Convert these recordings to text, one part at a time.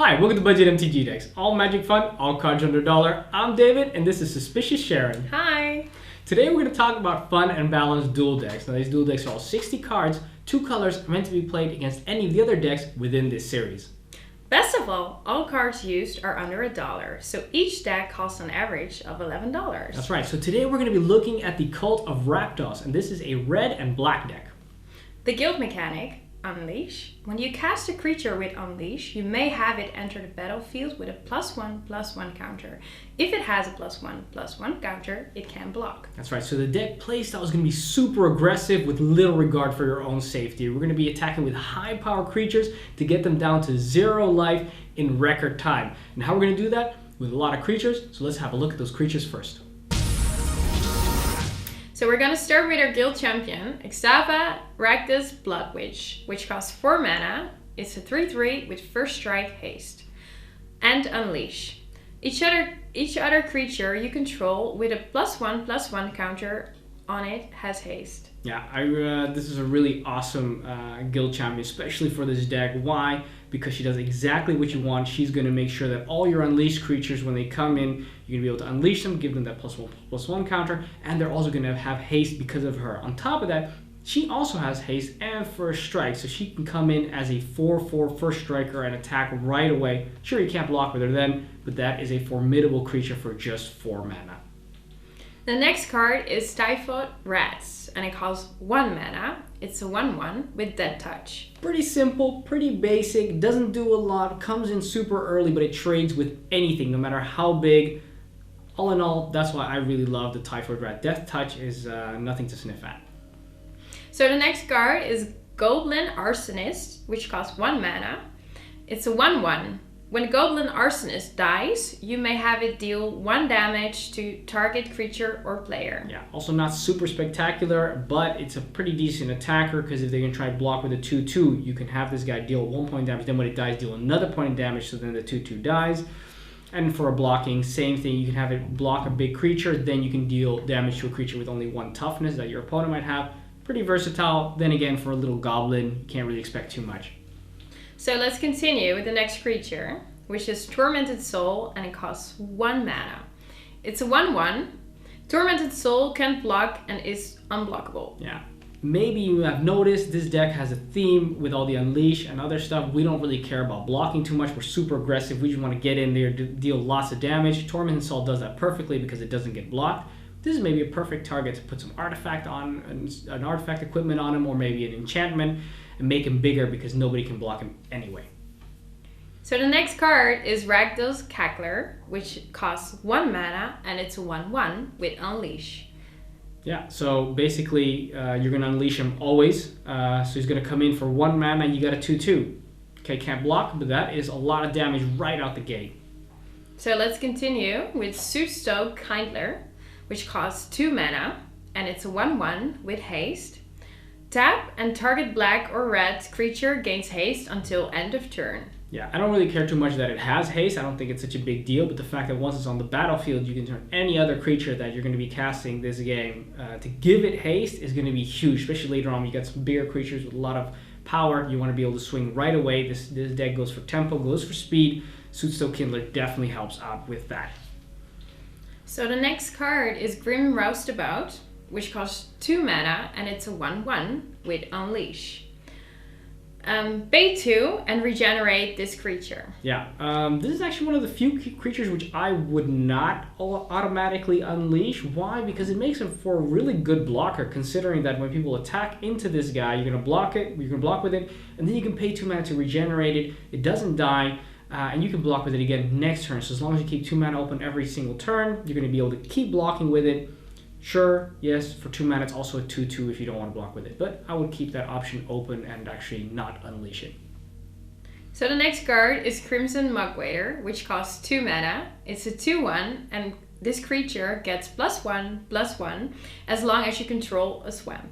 Hi, welcome to Budget MTG Decks. All magic fun, all cards under $1. I'm David, and this is Suspicious Sharon. Hi! Today we're going to talk about fun and balanced duel decks. Now these duel decks are all 60 cards, 2 colors, meant to be played against any of the other decks within this series. Best of all cards used are under $1, so each deck costs an average of $11. That's right, so today we're going to be looking at the Cult of Rakdos, and this is a red and black deck. The guild mechanic, Unleash. When you cast a creature with Unleash, you may have it enter the battlefield with a +1/+1 counter. If it has a +1/+1 counter, it can block. That's right, so the deck playstyle is going to be super aggressive with little regard for your own safety. We're going to be attacking with high power creatures to get them down to 0 life in record time. And how we're going to do that? With a lot of creatures, so let's have a look at those creatures first. So we're going to start with our guild champion, Xava Ragdose Blood Witch, which costs 4 mana. It's a 3/3 with first strike, haste, and unleash. Each other creature you control with a +1/+1 counter on it has haste. Yeah, this is a really awesome guild champion, especially for this deck. Why? Because she does exactly what you want. She's going to make sure that all your unleashed creatures, when they come in, you're going to be able to unleash them, give them that +1/+1 counter, and they're also going to have haste because of her. On top of that, she also has haste and first strike, so she can come in as a 4/4 first striker and attack right away. Sure, you can't block with her then, but that is a formidable creature for just 4 mana. The next card is Typhoid Rats, and it costs 1 mana. It's a 1/1 with Dead Touch. Pretty simple, pretty basic, doesn't do a lot, comes in super early, but it trades with anything, no matter how big. All in all, that's why I really love the Typhoid Rat. Death Touch is nothing to sniff at. So the next card is Goldman Arsonist, which costs 1 mana. It's a 1/1. When Goldman Arsonist dies, you may have it deal 1 damage to target creature or player. Yeah, also not super spectacular, but it's a pretty decent attacker, because if they're going to try to block with a 2/2, you can have this guy deal 1 point damage, then when it dies, deal another point of damage, so then the 2/2 dies. And for a blocking, same thing, you can have it block a big creature, then you can deal damage to a creature with only 1 toughness that your opponent might have. Pretty versatile. Then again, for a little goblin, you can't really expect too much. So let's continue with the next creature, which is Tormented Soul, and it costs 1 mana. It's a 1/1. Tormented Soul can't block and is unblockable. Yeah. Maybe you have noticed this deck has a theme with all the Unleash and other stuff. We don't really care about blocking too much. We're super aggressive. We just want to get in there, deal lots of damage. Tormented Soul does that perfectly because it doesn't get blocked. This is maybe a perfect target to put some artifact on, an artifact equipment on him, or maybe an enchantment, and make him bigger because nobody can block him anyway. So the next card is Ragdose Keckler, which costs 1 mana, and it's a 1/1 with Unleash. Yeah, so basically you're going to unleash him always. So he's going to come in for 1 mana, and you got a 2/2. Okay, can't block, but that is a lot of damage right out the gate. So let's continue with Suitstoke Idler, which costs 2 mana, and it's a 1/1 with haste. Tap, and target black or red creature gains haste until end of turn. Yeah, I don't really care too much that it has haste. I don't think it's such a big deal, but the fact that once it's on the battlefield, you can turn any other creature that you're going to be casting this game to give it haste is going to be huge, especially later on. You got some bigger creatures with a lot of power. You want to be able to swing right away. This deck goes for tempo, goes for speed. Suitstoke Idler definitely helps out with that. So the next card is Grim Roustabout, which costs 2 mana, and it's a 1/1 with Unleash. Pay 2 and regenerate this creature. Yeah, this is actually one of the few creatures which I would not automatically unleash. Why? Because it makes him for a really good blocker, considering that when people attack into this guy, you're going to block it, you're going to block with it, and then you can pay 2 mana to regenerate it. It doesn't die, and you can block with it again next turn. So as long as you keep 2 mana open every single turn, you're going to be able to keep blocking with it. Sure, yes, for 2 mana it's also a 2/2 if you don't want to block with it, but I would keep that option open and actually not unleash it. So the next card is Crimson Muck Wader, which costs 2 mana. It's a 2/1, and this creature gets +1/+1 as long as you control a swamp.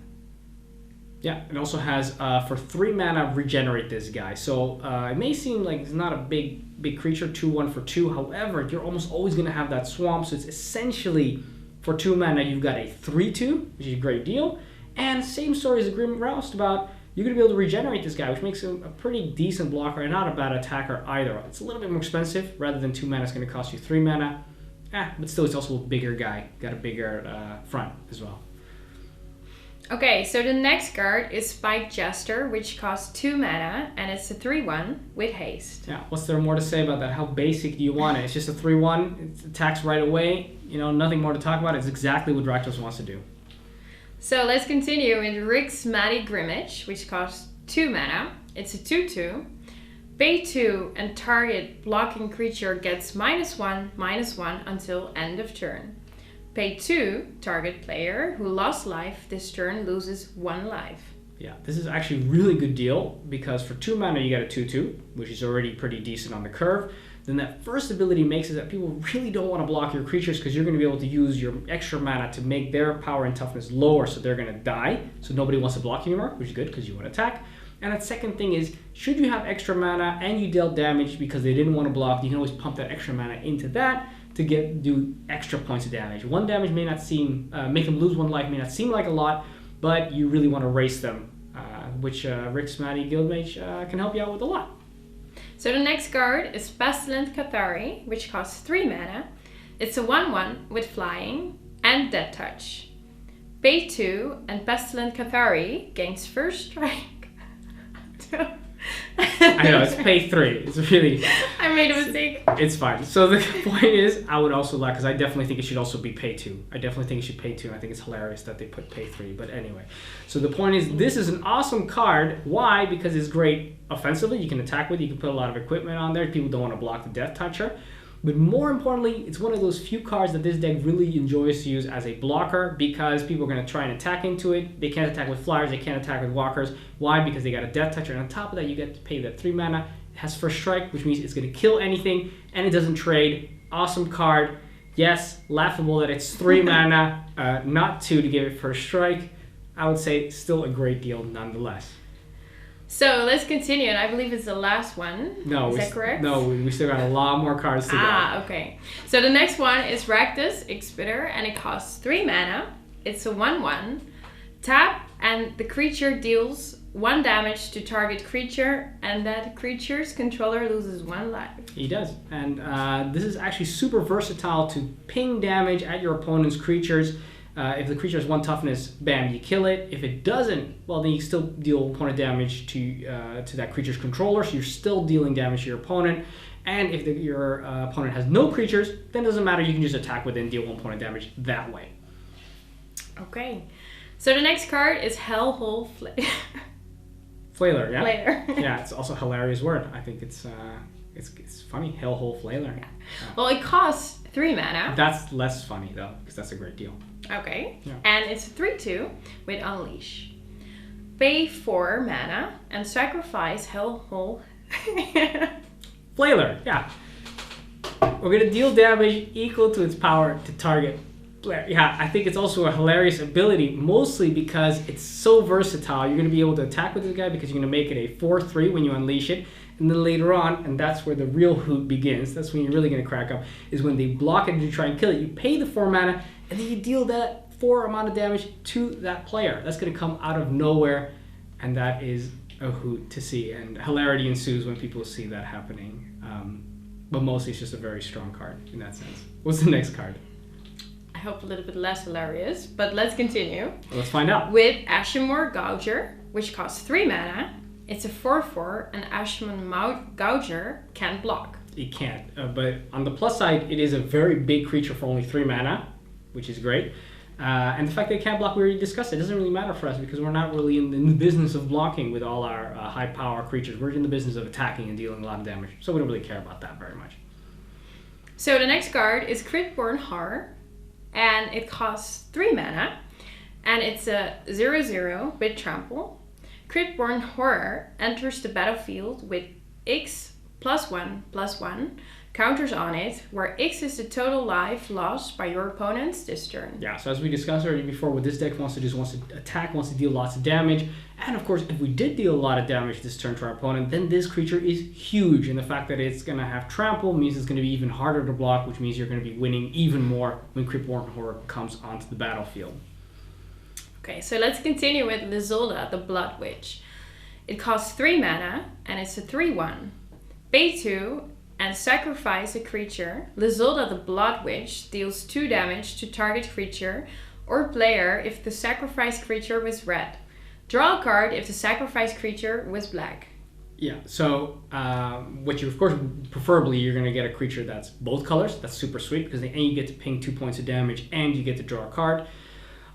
Yeah, it also has for 3 mana regenerate this guy. So it may seem like it's not a big creature, 2/1 for 2. However, you're almost always going to have that swamp, so it's essentially for 2 mana, you've got a 3/2, which is a great deal. And same story as the Grim Roustabout. you're going to be able to regenerate this guy, which makes him a pretty decent blocker and not a bad attacker either. It's a little bit more expensive. Rather than 2 mana, it's going to cost you 3 mana. But still, it's also a bigger guy. Got a bigger front as well. Okay, so the next card is Spike Jester, which costs 2 mana, and it's a 3/1 with haste. Yeah, what's there more to say about that? How basic do you want it? It's just a 3/1, it attacks right away, nothing more to talk about. It's exactly what Rakdos wants to do. So let's continue with Rick's Mighty Grimek, which costs 2 mana. It's a 2/2. Pay 2 and target blocking creature gets -1/-1 until end of turn. Pay 2, target player who lost life this turn loses 1 life. Yeah, this is actually a really good deal because for 2 mana you get a 2/2, which is already pretty decent on the curve. Then that first ability makes it that people really don't want to block your creatures because you're going to be able to use your extra mana to make their power and toughness lower so they're going to die. So nobody wants to block you anymore, which is good because you want to attack. And that second thing is, should you have extra mana and you dealt damage because they didn't want to block, you can always pump that extra mana into that to do extra points of damage. 1 damage may not seem, make them lose 1 life may not seem like a lot, but you really want to race them, which Rick's Mighty Guildmage can help you out with a lot. So the next card is Festive Kothari, which costs 3 mana. It's a 1/1 with flying and dead touch. Pay 2 and Festive Kothari gains first strike. I know, it's pay 3. It's really... I made a mistake. It's fine. So the point is, I would also like, because I definitely think it should also be pay 2. I definitely think it should pay 2, and I think it's hilarious that they put pay 3. But anyway, so the point is, this is an awesome card. Why? Because it's great offensively. You can attack with it. You can put a lot of equipment on there. People don't want to block the Death Toucher. But more importantly, it's one of those few cards that this deck really enjoys to use as a blocker because people are going to try and attack into it. They can't attack with flyers. They can't attack with walkers. Why? Because they got a Death Toucher. And on top of that, you get to pay that 3 mana. It has first strike, which means it's going to kill anything, and it doesn't trade. Awesome card. Yes, laughable that it's 3 mana, not 2 to give it first strike. I would say still a great deal nonetheless. So let's continue, and I believe it's the last one. No, is that correct? No, we still got a lot more cards to go. Okay. So the next one is Rectus Expire, and it costs 3 mana. It's a 1/1. Tap, and the creature deals 1 damage to target creature, and that creature's controller loses 1 life. He does, and this is actually super versatile to ping damage at your opponent's creatures. If the creature has 1 toughness, bam, you kill it. If it doesn't, well, then you still deal 1 point of damage to that creature's controller, so you're still dealing damage to your opponent. And if your opponent has no creatures, then it doesn't matter. You can just attack with it and deal 1 point of damage that way. Okay. So the next card is Hellhole Whaler, yeah? Whaler. Yeah, it's also a hilarious word. I think it's funny. Hellhole Whaler. Yeah. Well, it costs 3 mana. That's less funny, though, because that's a great deal. Okay. Yeah. And it's a 3/2 with Unleash. Pay 4 mana and sacrifice Hellhole Whaler, yeah. We're going to deal damage equal to its power to target player. Yeah, I think it's also a hilarious ability, mostly because it's so versatile. You're going to be able to attack with this guy because you're going to make it a 4/3 when you unleash it. And then later on, and that's where the real hoot begins, that's when you're really going to crack up, is when they block it and you try and kill it. You pay the 4 mana, and then you deal that 4 amount of damage to that player. That's going to come out of nowhere, and that is a hoot to see. And hilarity ensues when people see that happening. But mostly it's just a very strong card in that sense. What's the next card? I hope a little bit less hilarious, but let's continue. Let's find out. With Ashimor Goucher, which costs 3 mana. It's a 4/4, and Ashimor Goucher can't block. It can't. But on the plus side, it is a very big creature for only 3 mana, which is great. And the fact that it can't block, we already discussed it. It doesn't really matter for us because we're not really in the business of blocking with all our high power creatures. We're in the business of attacking and dealing a lot of damage. So we don't really care about that very much. So the next card is Critborn Horror, and it costs 3 mana. And it's a 0/0 with trample. Critborn Horror enters the battlefield with X +1/+1 counters on it, where X is the total life lost by your opponents this turn. Yeah, so as we discussed already before, what this deck wants to do is wants to attack, wants to deal lots of damage. And of course, if we did deal a lot of damage this turn to our opponent, then this creature is huge. And the fact that it's going to have trample means it's going to be even harder to block, which means you're going to be winning even more when Critborn Horror comes onto the battlefield. Okay, so let's continue with the Zolda the Blood Witch. It costs 3 mana and it's a 3/1. Pay 2 and sacrifice a creature. The Zolda the Blood Witch deals 2 damage to target creature or player if the sacrificed creature was red. Draw a card if the sacrificed creature was black. Yeah, so what you, of course, preferably you're going to get a creature that's both colors. That's super sweet because then you get to ping 2 points of damage and you get to draw a card.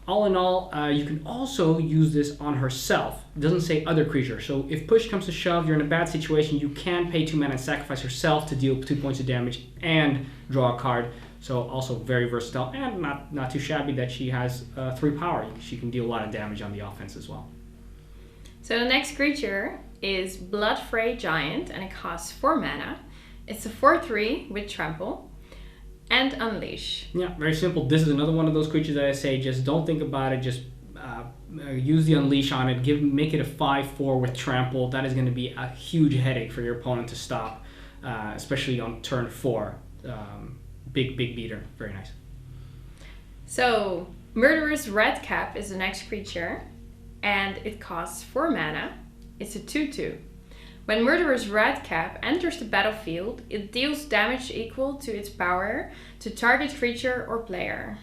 All in all, you can also use this on herself. It doesn't say other creature. So if push comes to shove, you're in a bad situation, you can pay 2 mana and sacrifice herself to deal 2 points of damage and draw a card. So also very versatile and not too shabby that she has 3 power. She can deal a lot of damage on the offense as well. So the next creature is Bloodfray Giant and it costs 4 mana. It's a 4/3 with trample. And Unleash. Yeah, very simple. This is another one of those creatures that I say just don't think about it. Just use the Unleash on it. Make it a 5/4 with trample. That is going to be a huge headache for your opponent to stop, especially on turn 4. Big beater. Very nice. So Murderous Redcap is the next creature, and it costs 4 mana. It's a 2/2. When Murderous Redcap enters the battlefield, it deals damage equal to its power to target creature or player.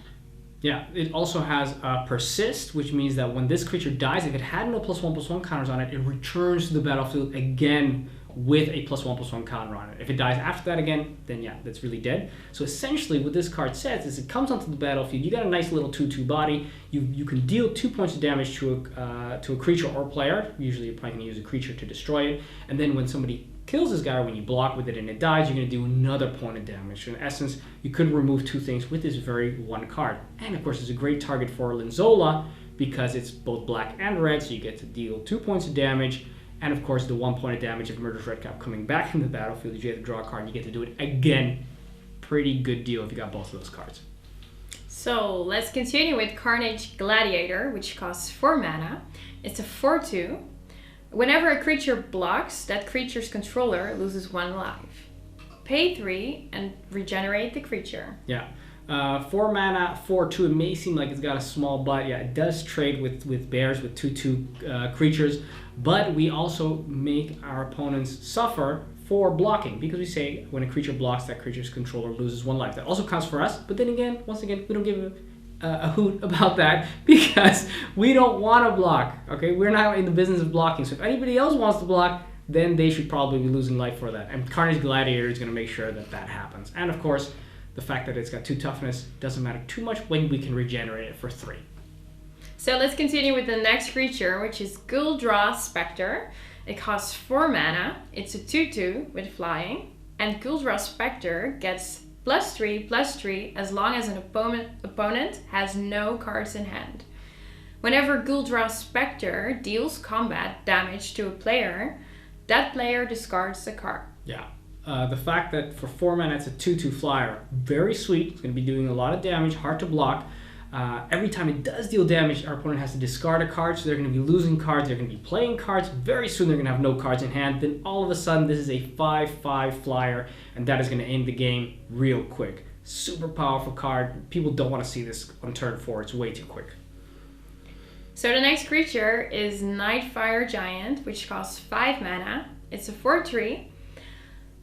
Yeah, it also has Persist, which means that when this creature dies, if it had no +1/+1 counters on it, it returns to the battlefield again with a +1/+1 counter on it. If it dies after that again, then yeah, that's really dead. So essentially what this card says is it comes onto the battlefield, you got a nice little 2/2 body, you can deal 2 points of damage to a creature or player. Usually you're probably going to use a creature to destroy it, and then when somebody kills this guy, when you block with it and it dies, you're going to do another point of damage. So in essence, you could remove 2 things with this very one card. And of course, it's a great target for Linzola because it's both black and red, so you get to deal 2 points of damage. And of course, the 1 point of damage of Murderous Redcap coming back in the battlefield, you get to draw a card, you get to do it again. Pretty good deal if you got both of those cards. So let's continue with Carnage Gladiator, which costs 4 mana. It's a 4/2. Whenever a creature blocks, that creature's controller loses 1 life. Pay 3 and regenerate the creature. Yeah. 4 mana, 4/2. It may seem like it's got a small butt. Yeah, it does trade with bears, with 2/2 creatures. But we also make our opponents suffer for blocking because we say when a creature blocks, that creature's controller loses 1 life. That also counts for us. But then again, once again, we don't give a hoot about that because we don't want to block. Okay, we're not in the business of blocking. So if anybody else wants to block, then they should probably be losing life for that. And Carnage Gladiator is going to make sure that that happens. And of course, the fact that it's got 2 toughness doesn't matter too much when we can regenerate it for 3. So let's continue with the next creature, which is Ragdose Spectre. It costs 4 mana. It's a 2/2 with flying. And Ragdose Spectre gets +3/+3 as long as an opponent has no cards in hand. Whenever Ragdose Spectre deals combat damage to a player, that player discards the card. Yeah. The fact that for 4 mana it's a 2/2 flyer, very sweet. It's going to be doing a lot of damage, hard to block. Every time it does deal damage, our opponent has to discard a card, so they're going to be losing cards, they're going to be playing cards. Very soon they're going to have no cards in hand. Then all of a sudden this is a 5/5 flyer, and that is going to end the game real quick. Super powerful card. People don't want to see this on turn 4. It's way too quick. So the next creature is Nightfire Giant, which costs 5 mana. It's a 4/3.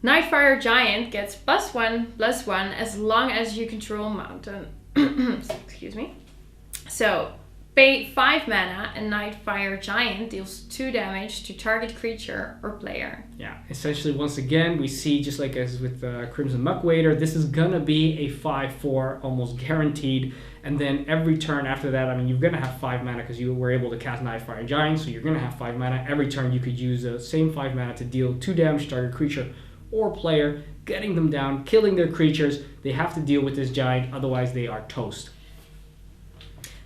Nightfire Giant gets +1/+1 as long as you control mountain. Excuse me. So pay 5 mana and Nightfire Giant deals 2 damage to target creature or player. Yeah, essentially once again we see, just like as with Crimson Muck Wader, this is gonna be a 5/4 almost guaranteed, and then every turn after that, I mean, you're gonna have 5 mana because you were able to cast Nightfire Giant, so you're gonna have 5 mana. Every turn you could use the same 5 mana to deal 2 damage to target creature or player, getting them down, killing their creatures. They have to deal with this giant, otherwise they are toast.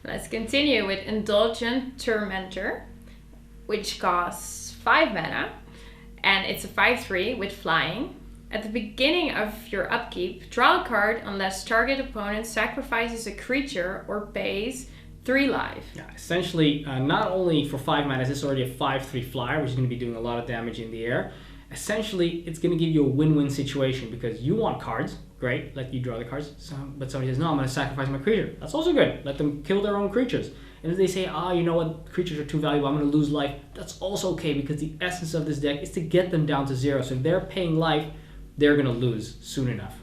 Let's continue with Indulgent Tormentor, which costs 5 mana, and it's a 5/3 with flying. At the beginning of your upkeep, draw a card unless target opponent sacrifices a creature or pays 3 life. Yeah, essentially, not only for 5 mana is this already a 5/3 flyer, which is going to be doing a lot of damage in the air. Essentially, it's going to give you a win-win situation because you want cards. Great, let you draw the cards. But somebody says, no, I'm going to sacrifice my creature. That's also good. Let them kill their own creatures. And if they say, you know what, creatures are too valuable, I'm going to lose life, that's also okay, because the essence of this deck is to get them down to 0. So if they're paying life, they're going to lose soon enough.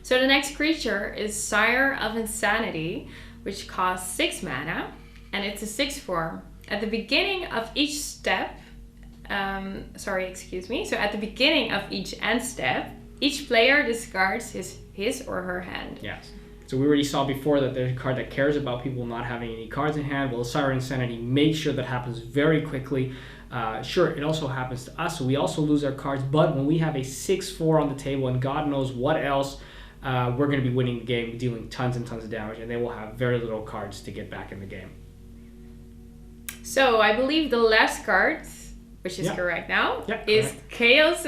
So the next creature is Sire of Insanity, which costs 6 mana, and it's a 6/4. At the beginning of each step, so at the beginning of each end step, each player discards his or her hand. Yes. So we already saw before that there's a card that cares about people not having any cards in hand. Well, Sire of Insanity makes sure that happens very quickly. Sure, it also happens to us, so we also lose our cards, but when we have a 6/4 on the table and God knows what else, we're going to be winning the game, dealing tons and tons of damage, and they will have very little cards to get back in the game. So I believe the last card, which is correct now, is Chaos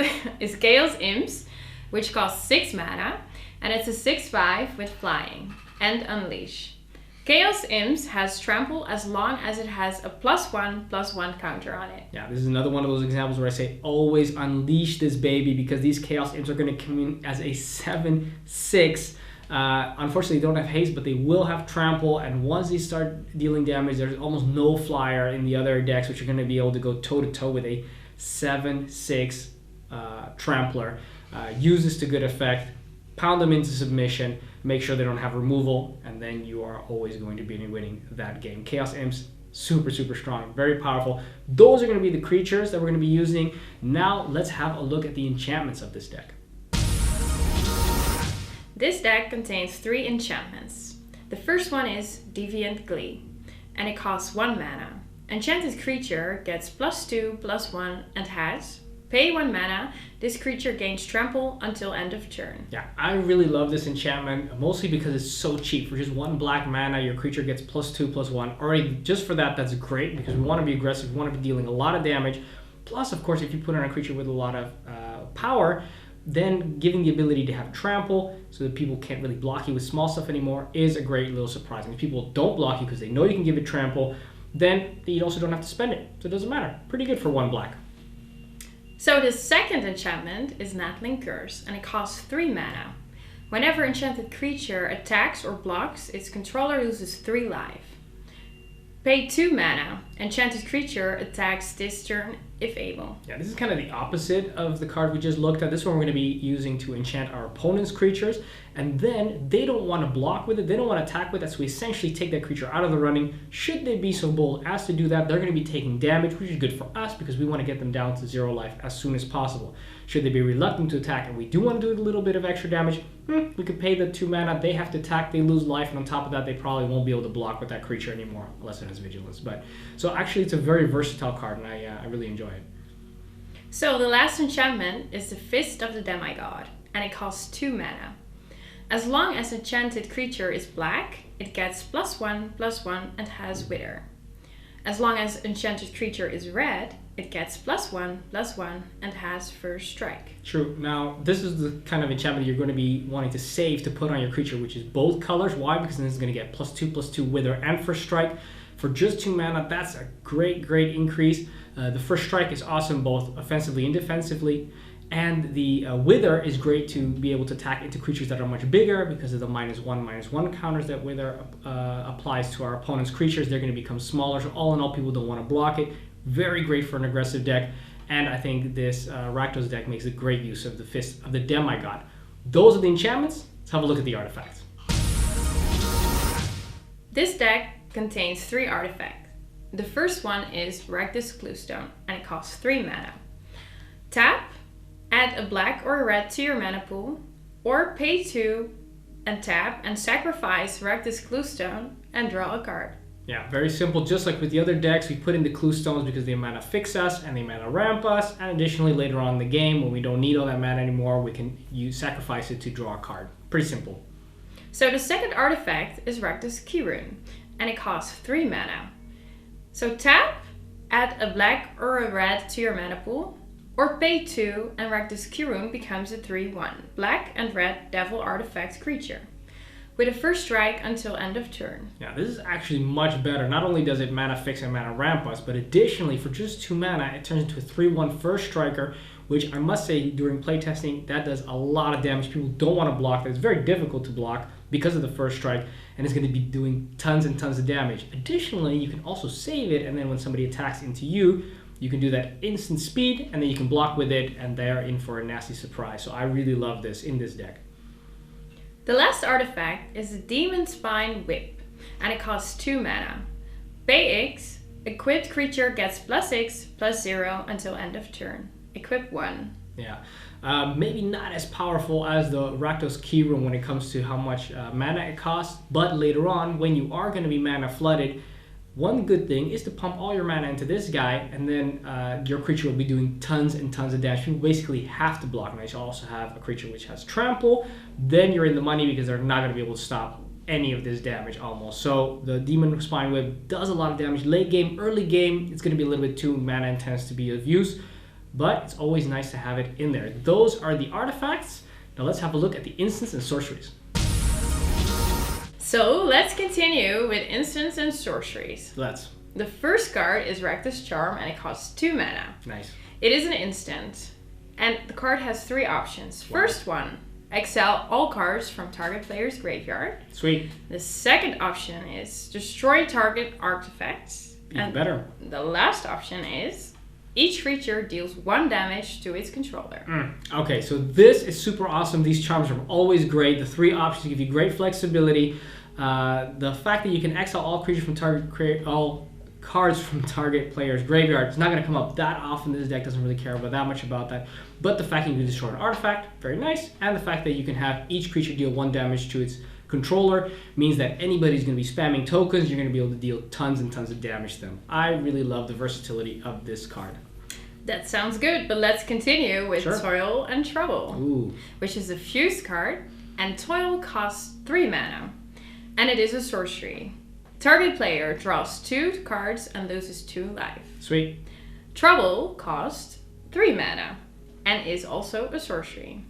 Imps, which costs 6 mana, and it's a 6/5 with flying and Unleash. Chaos Imps has trample as long as it has a +1/+1 counter on it. Yeah, this is another one of those examples where I say always unleash this baby, because these Chaos Imps are going to come in as a 7/6. Unfortunately, they don't have haste, but they will have trample, and once they start dealing damage, there's almost no flyer in the other decks, which are going to be able to go toe-to-toe with a 7/6 trampler. Use this to good effect, pound them into submission, make sure they don't have removal, and then you are always going to be winning that game. Chaos Imps, super, super strong, very powerful. Those are going to be the creatures that we're going to be using. Now, let's have a look at the enchantments of this deck. This deck contains 3 enchantments. The first one is Deviant Glee, and it costs 1 mana. Enchanted creature gets +2/+1 and has pay 1 mana. This creature gains trample until end of turn. Yeah, I really love this enchantment, mostly because it's so cheap. For just 1 black mana, your creature gets +2/+1. Already, just for that, that's great, because we want to be aggressive. We want to be dealing a lot of damage. Plus, of course, if you put on a creature with a lot of power, then giving the ability to have trample so that people can't really block you with small stuff anymore is a great little surprise. And if people don't block you because they know you can give it trample, then you also don't have to spend it. So it doesn't matter. Pretty good for 1 black. So the second enchantment is Nattling Curse, and it costs 3 mana. Whenever enchanted creature attacks or blocks, its controller loses 3 life. Pay 2 mana. Enchanted creature attacks this turn if able. Yeah, this is kind of the opposite of the card we just looked at. This one we're going to be using to enchant our opponent's creatures, and then they don't want to block with it, they don't want to attack with it, so we essentially take that creature out of the running. Should they be so bold as to do that, they're going to be taking damage, which is good for us because we want to get them down to 0 life as soon as possible. Should they be reluctant to attack and we do want to do a little bit of extra damage, we could pay the 2 mana, they have to attack, they lose life, and on top of that, they probably won't be able to block with that creature anymore, unless it has vigilance. But so actually, it's a very versatile card, and I really enjoy it. So the last enchantment is the Fist of the Demigod, and it costs 2 mana. As long as enchanted creature is black, it gets +1/+1 and has Wither. As long as enchanted creature is red, it gets +1/+1 and has First Strike. True. Now, this is the kind of enchantment you're going to be wanting to save to put on your creature, which is both colors. Why? Because then it's going to get +2/+2 Wither and First Strike. For just 2 mana, that's a great, great increase. The First Strike is awesome both offensively and defensively. And the Wither is great to be able to attack into creatures that are much bigger because of the -1/-1 counters that Wither applies to our opponent's creatures. They're going to become smaller, so all in all, people don't want to block it. Very great for an aggressive deck. And I think this Rakdos deck makes a great use of the Fist of the Demigod. Those are the enchantments. Let's have a look at the artifacts. This deck contains 3 artifacts. The first one is Ragdose Keckler, and it costs 3 mana. Tap, add a black or a red to your mana pool, or pay 2 and tap and sacrifice Rectus Keckler and draw a card. Yeah, very simple. Just like with the other decks, we put in the clue stones because they mana fix us and they mana ramp us, and additionally later on in the game when we don't need all that mana anymore, we can sacrifice it to draw a card. Pretty simple. So the second artifact is Rectus Keyroom, and it costs 3 mana. So tap, add a black or a red to your mana pool, or pay 2 and Rectus Keyroom becomes a 3/1 black and red devil artifact creature with a first strike until end of turn. Yeah, this is actually much better. Not only does it mana fix and mana ramp us, but additionally for just 2 mana it turns into a 3/1 first striker, which I must say during playtesting that does a lot of damage. People don't want to block that. It's very difficult to block, because of the first strike, and it's going to be doing tons and tons of damage. Additionally, you can also save it, and then when somebody attacks into you, you can do that instant speed, and then you can block with it, and they're in for a nasty surprise. So I really love this in this deck. The last artifact is the Demon Spine Whip, and it costs 2 mana. Pay X, equipped creature gets +6/+0 until end of turn. Equip 1. Yeah, maybe not as powerful as the Rakdos keyroom when it comes to how much mana it costs, but later on, when you are going to be mana flooded, one good thing is to pump all your mana into this guy, and then your creature will be doing tons and tons of damage. You basically have to block. Now you also have a creature which has trample, then you're in the money because they're not going to be able to stop any of this damage almost. So the Demon Spine Whip does a lot of damage. Late game, early game, it's going to be a little bit too mana intense to be of use, but it's always nice to have it in there. Those are the artifacts. Now let's have a look at the instants and sorceries. So let's continue with instants and sorceries. Let's. The first card is Rectus Charm, and it costs 2 mana. Nice. It is an instant, and the card has 3 options. Wow. First one, exile all cards from target player's graveyard. Sweet. The second option is destroy target artifacts. Even better. The last option is each creature deals 1 damage to its controller. Okay, so this is super awesome. These charms are always great. The 3 options give you great flexibility. The fact that you can exile all creatures from all cards from target player's graveyard, it's not going to come up that often. This deck doesn't really care about that much about that. But the fact that you can destroy an artifact, very nice. And the fact that you can have each creature deal 1 damage to its controller means that anybody's going to be spamming tokens. You're going to be able to deal tons and tons of damage to them. I really love the versatility of this card. That sounds good, but let's continue with Toil and Trouble, which is a fused card, and Toil costs 3 mana. And it is a sorcery. Target player draws 2 cards and loses 2 life. Sweet. Trouble costs 3 mana and is also a sorcery.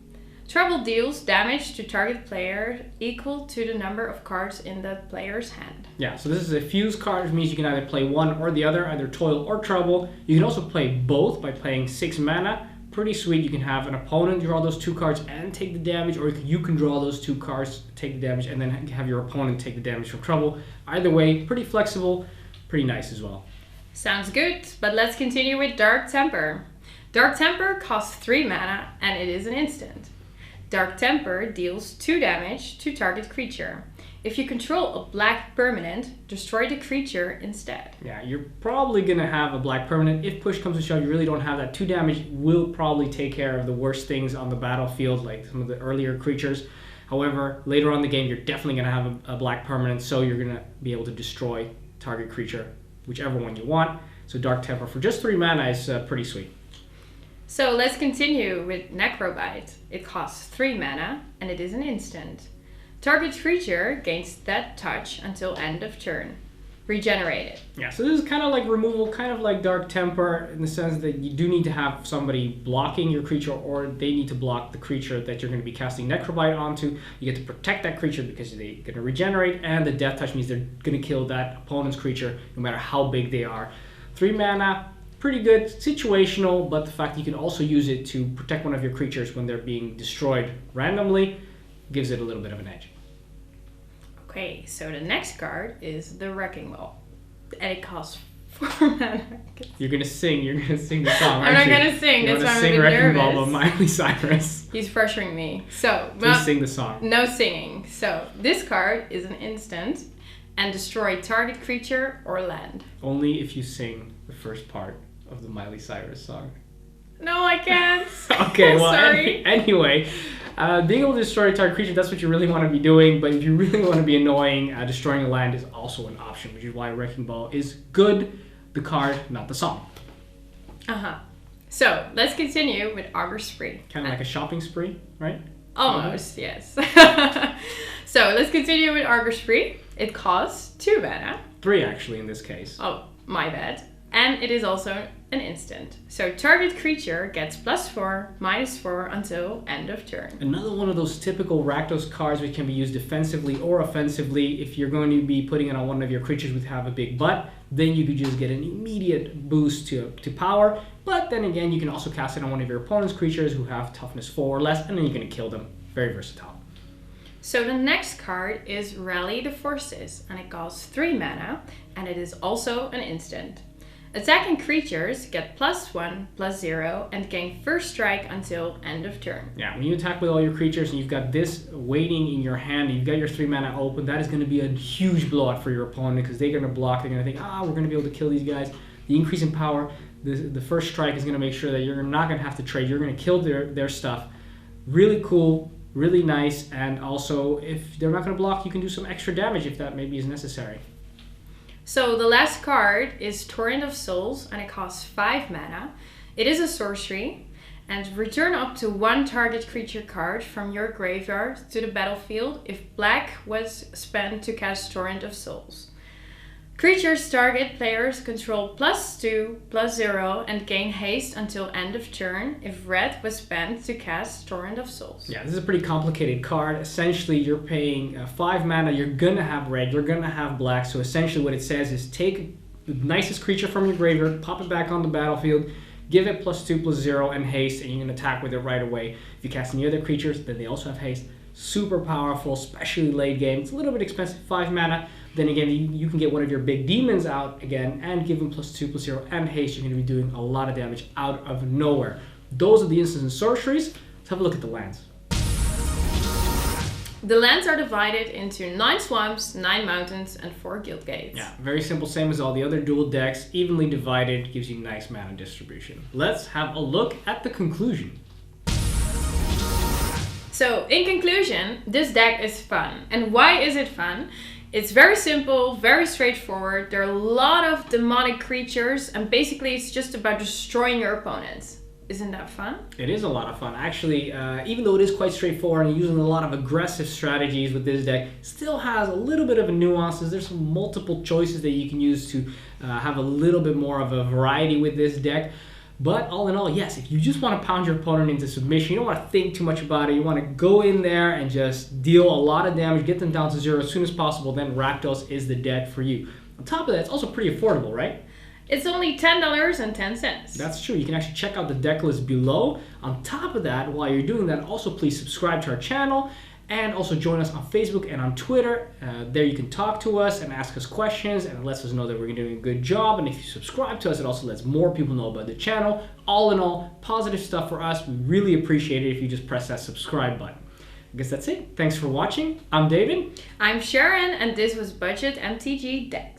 Trouble deals damage to target player equal to the number of cards in the player's hand. Yeah, so this is a fuse card, which means you can either play one or the other, either Toil or Trouble. You can also play both by playing 6 mana. Pretty sweet. You can have an opponent draw those 2 cards and take the damage, or you can draw those 2 cards, take the damage, and then have your opponent take the damage from Trouble. Either way, pretty flexible, pretty nice as well. Sounds good, but let's continue with Dark Temper. Dark Temper costs 3 mana and it is an instant. Dark Temper deals 2 damage to target creature. If you control a black permanent, destroy the creature instead. Yeah, you're probably going to have a black permanent. If push comes to shove, you really don't have that. 2 damage will probably take care of the worst things on the battlefield, like some of the earlier creatures. However, later on in the game, you're definitely going to have a black permanent, so you're going to be able to destroy target creature, whichever one you want. So Dark Temper for just 3 mana is pretty sweet. So let's continue with Necrobite. It costs 3 mana and it is an instant. Target creature gains Death Touch until end of turn. Regenerate it. Yeah, so this is kind of like removal, kind of like Dark Temper, in the sense that you do need to have somebody blocking your creature, or they need to block the creature that you're going to be casting Necrobite onto. You get to protect that creature because they're going to regenerate, and the Death Touch means they're going to kill that opponent's creature no matter how big they are. 3 mana, pretty good, situational, but the fact that you can also use it to protect one of your creatures when they're being destroyed randomly gives it a little bit of an edge. Okay, so the next card is the Wrecking Ball, and it costs 4 mana. You're gonna sing the song. I'm not gonna sing. That's why I'm a bit Wrecking nervous. Ball by Miley Cyrus. He's pressuring me. So, Please sing the song. No singing. So this card is an instant, and destroy target creature or land. Only if you sing the first part of the Miley Cyrus song. No, I can't. Okay, well, Sorry. Anyway, being able to destroy a target creature, that's what you really want to be doing, but if you really want to be annoying, destroying a land is also an option, which is why Wrecking Ball is good, the card, not the song. So, let's continue with Augur Spree. Kind of like a shopping spree, right? Almost, yes. So, let's continue with Augur Spree. It costs 2 mana. 3, actually, in this case. Oh, my bad. And it is also an instant. So target creature gets +4/-4 until end of turn. Another one of those typical Rakdos cards which can be used defensively or offensively. If you're going to be putting it on one of your creatures which have a big butt, then you could just get an immediate boost to power. But then again, you can also cast it on one of your opponent's creatures who have toughness 4 or less, and then you're going to kill them. Very versatile. So the next card is Rally the Forces, and it costs 3 mana, and it is also an instant. Attacking creatures get +1/+0 and gain first strike until end of turn. Yeah, when you attack with all your creatures and you've got this waiting in your hand, and you've got your 3 mana open, that is going to be a huge blowout for your opponent because they're going to block. They're going to think, we're going to be able to kill these guys. The increase in power, the first strike is going to make sure that you're not going to have to trade. You're going to kill their stuff. Really cool, really nice, and also if they're not going to block, you can do some extra damage if that maybe is necessary. So the last card is Torrent of Souls, and it costs 5 mana. It is a sorcery, and return up to 1 target creature card from your graveyard to the battlefield if black was spent to cast Torrent of Souls. Creatures target players control +2/+0 and gain haste until end of turn if red was spent to cast Torrent of Souls. Yeah, this is a pretty complicated card. Essentially, you're paying 5 mana, you're gonna have red, you're gonna have black, so essentially what it says is take the nicest creature from your graveyard, pop it back on the battlefield, give it +2/+0 and haste, and you can attack with it right away. If you cast any other creatures, then they also have haste. Super powerful, especially late game. It's a little bit expensive, 5 mana. Then again, you can get one of your big demons out again and give them +2/+0 and haste. You're going to be doing a lot of damage out of nowhere. Those are the instants and sorceries. Let's have a look at the lands. The lands are divided into 9 swamps, 9 mountains, and 4 guild gates. Yeah, very simple, same as all the other dual decks. Evenly divided, gives you nice mana distribution. Let's have a look at the conclusion. So, in conclusion, this deck is fun. And why is it fun? It's very simple, very straightforward. There are a lot of demonic creatures, and basically it's just about destroying your opponents. Isn't that fun? It is a lot of fun. Actually, even though it is quite straightforward and using a lot of aggressive strategies with this deck, still has a little bit of nuances. There's some multiple choices that you can use to have a little bit more of a variety with this deck. But all in all, yes, if you just want to pound your opponent into submission, you don't want to think too much about it, you want to go in there and just deal a lot of damage, get them down to 0 as soon as possible, then Rakdos is the deck for you. On top of that, it's also pretty affordable, right? It's only $10.10. That's true. You can actually check out the deck list below. On top of that, while you're doing that, also please subscribe to our channel and also join us on Facebook and on Twitter. There you can talk to us and ask us questions, and it lets us know that we're doing a good job. And if you subscribe to us, it also lets more people know about the channel. All in all, positive stuff for us. We really appreciate it if you just press that subscribe button. I guess that's it. Thanks for watching. I'm David. I'm Sharon, and this was Budget MTG Decks.